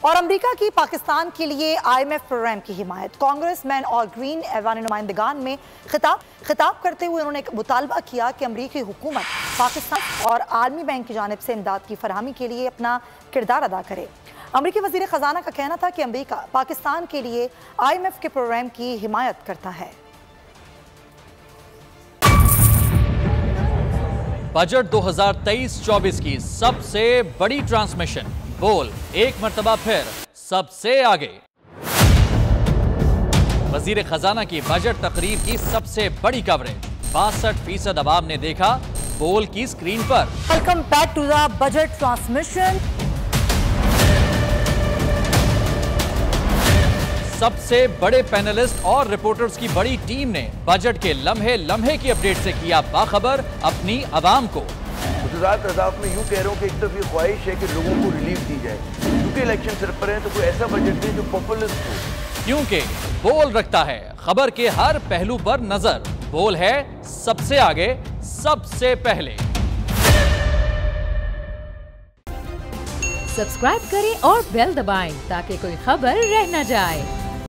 और अमेरिका की पाकिस्तान के लिए IMF प्रोग्राम की हिमायत। कांग्रेसमैन और ग्रीन ऐवान नुमाइंदगान में खिताब करते हुए उन्होंने मुतालबा किया कि अमेरिकी हुकूमत पाकिस्तान और आलमी बैंक की जानिब से इमदाद की फरहमी के लिए अपना किरदार अदा करे। अमेरिकी वज़ीर ख़जाना का कहना था कि अमेरिका पाकिस्तान के लिए IMF के प्रोग्राम की हिमायत करता है। बजट 2023-24 की सबसे बड़ी ट्रांसमिशन, बोल एक मर्तबा फिर सबसे आगे। वजीर खजाना की बजट तकरीर की सबसे बड़ी कवरेज, 62% अवाम ने देखा बोल की स्क्रीन पर। Welcome back to the budget transmission. सबसे बड़े पैनलिस्ट और रिपोर्टर्स की बड़ी टीम ने बजट के लम्हे लम्हे की अपडेट से किया बाखबर अपनी आवाम को। गुजरात अदाफ में यूं कह रहा हूं कि एक तरफ ये ख्वाहिश है कि लोगों को रिलीफ दी जाए, क्योंकि इलेक्शन सर पर है, तो कोई ऐसा बजट दे जो पॉपुलिस्ट हो। क्योंकि बोल रखता है खबर के हर पहलू पर नजर, बोल है सबसे आगे सबसे पहले। सब्सक्राइब करें और बेल दबाएं ताकि कोई खबर रह न जाए।